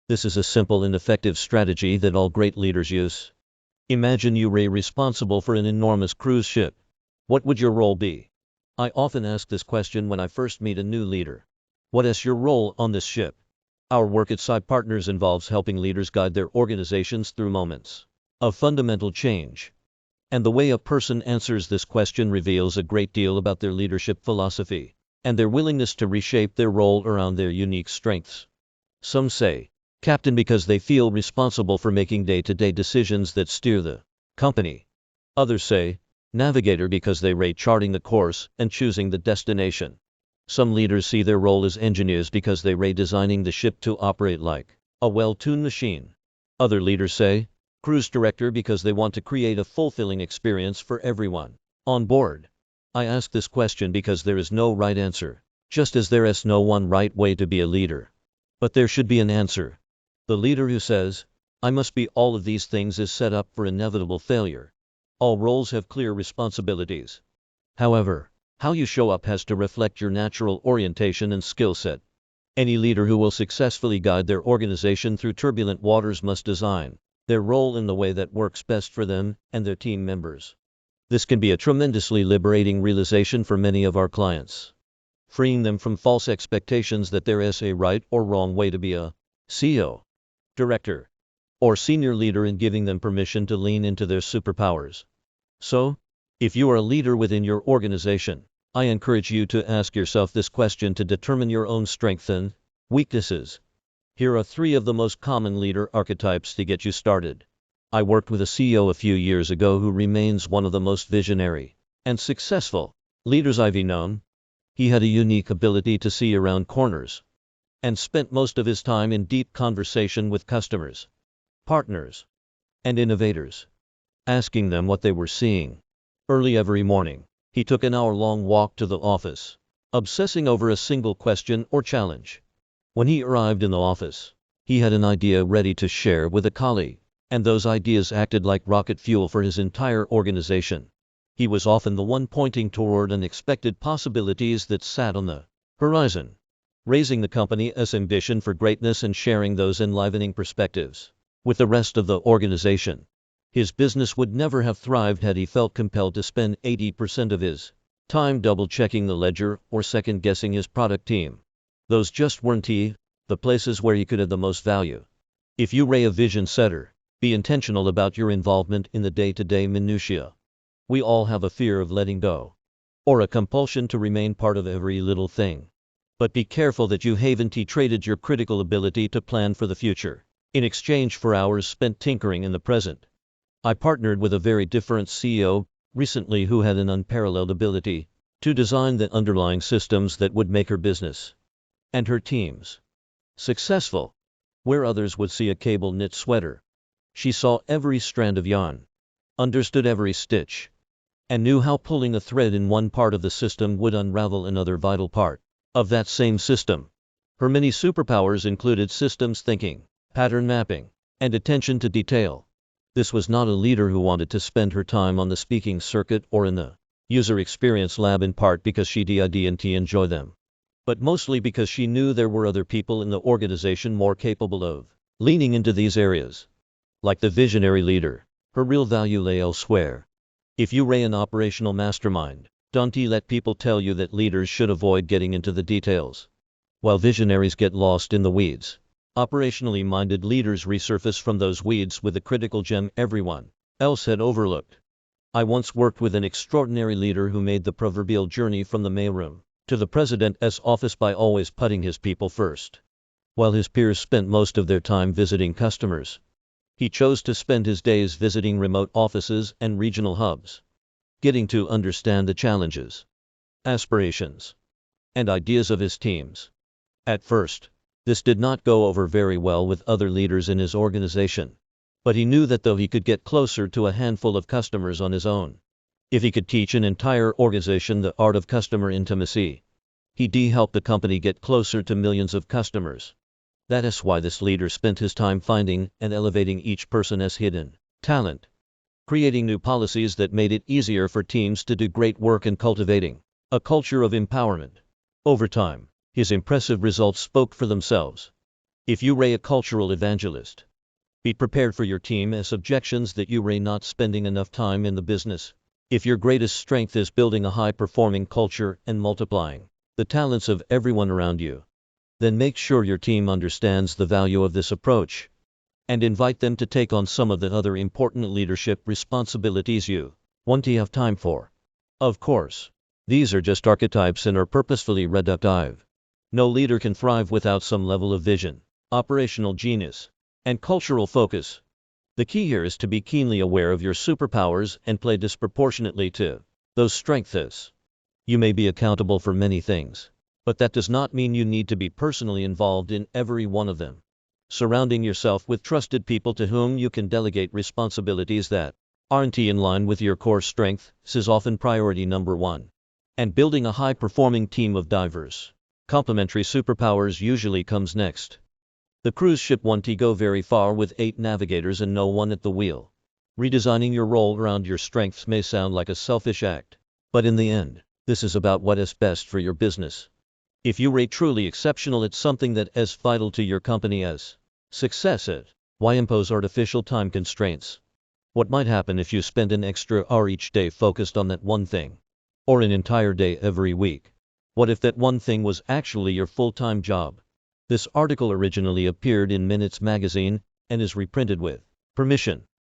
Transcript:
This is a simple and effective strategy that all great leaders use. Imagine you are responsible for an enormous cruise ship. What would your role be? I often ask this question when I first meet a new leader. What is your role on this ship? Our work at Sci Partners involves helping leaders guide their organizations through moments of fundamental change. And the way a person answers this question reveals a great deal about their leadership philosophy and their willingness to reshape their role around their unique strengths. Some say, captain, because they feel responsible for making day-to-day decisions that steer the company. Others say, navigator, because they rate charting the course and choosing the destination. Some leaders see their role as engineers because they rate designing the ship to operate like a well-tuned machine. Other leaders say, cruise director, because they want to create a fulfilling experience for everyone on board. I ask this question because there is no right answer, just as there is no one right way to be a leader. But there should be an answer. The leader who says, I must be all of these things, is set up for inevitable failure. All roles have clear responsibilities. However, how you show up has to reflect your natural orientation and skill set. Any leader who will successfully guide their organization through turbulent waters must design their role in the way that works best for them and their team members. This can be a tremendously liberating realization for many of our clients, freeing them from false expectations that there is a right or wrong way to be a CEO, director, or senior leader, and giving them permission to lean into their superpowers. So, if you are a leader within your organization, I encourage you to ask yourself this question to determine your own strengths and weaknesses. Here are 3 of the most common leader archetypes to get you started. I worked with a CEO a few years ago who remains one of the most visionary and successful leaders I've known. He had a unique ability to see around corners and spent most of his time in deep conversation with customers, partners, and innovators, asking them what they were seeing. Early every morning, he took an hour-long walk to the office, obsessing over a single question or challenge. When he arrived in the office, he had an idea ready to share with a colleague, and those ideas acted like rocket fuel for his entire organization. He was often the one pointing toward unexpected possibilities that sat on the horizon, raising the company's ambition for greatness and sharing those enlivening perspectives with the rest of the organization. His business would never have thrived had he felt compelled to spend 80% of his time double-checking the ledger or second-guessing his product team. Those just weren't the places where he could add the most value. If you are a vision setter, be intentional about your involvement in the day-to-day minutiae. We all have a fear of letting go, or a compulsion to remain part of every little thing. But be careful that you haven't traded your critical ability to plan for the future in exchange for hours spent tinkering in the present. I partnered with a very different CEO recently who had an unparalleled ability to design the underlying systems that would make her business and her teams successful. Where others would see a cable knit sweater, she saw every strand of yarn, understood every stitch, and knew how pulling a thread in one part of the system would unravel another vital part of that same system. Her many superpowers included systems thinking, pattern mapping, and attention to detail. This was not a leader who wanted to spend her time on the speaking circuit or in the user experience lab, in part because she didn't enjoy them, but mostly because she knew there were other people in the organization more capable of leaning into these areas. Like the visionary leader, her real value lay elsewhere. If you are an operational mastermind, don't let people tell you that leaders should avoid getting into the details. While visionaries get lost in the weeds, operationally minded leaders resurface from those weeds with the critical gem everyone else had overlooked. I once worked with an extraordinary leader who made the proverbial journey from the mailroom to the president's office by always putting his people first. While his peers spent most of their time visiting customers, he chose to spend his days visiting remote offices and regional hubs, getting to understand the challenges, aspirations, and ideas of his teams. At first, this did not go over very well with other leaders in his organization, but he knew that though he could get closer to a handful of customers on his own, if he could teach an entire organization the art of customer intimacy, he'd help the company get closer to millions of customers. That is why this leader spent his time finding and elevating each person's hidden talent, creating new policies that made it easier for teams to do great work, and cultivating a culture of empowerment. Over time, his impressive results spoke for themselves. If you a cultural evangelist, be prepared for your team as objections that you not spending enough time in the business. If your greatest strength is building a high-performing culture and multiplying the talents of everyone around you, then make sure your team understands the value of this approach and invite them to take on some of the other important leadership responsibilities you want to have time for. Of course, these are just archetypes and are purposefully reductive. No leader can thrive without some level of vision, operational genius, and cultural focus. The key here is to be keenly aware of your superpowers and play disproportionately to those strengths. You may be accountable for many things, but that does not mean you need to be personally involved in every one of them. Surrounding yourself with trusted people to whom you can delegate responsibilities that aren't in line with your core strengths is often priority number one. And building a high-performing team of diverse, complementary superpowers usually comes next. The cruise ship won't go very far with 8 navigators and no one at the wheel. Redesigning your role around your strengths may sound like a selfish act, but in the end, this is about what is best for your business. If you truly exceptional at something that is vital to your company as success at, why impose artificial time constraints? What might happen if you spend an extra hour each day focused on that one thing? Or an entire day every week? What if that one thing was actually your full-time job? This article originally appeared in Minutes magazine and is reprinted with permission.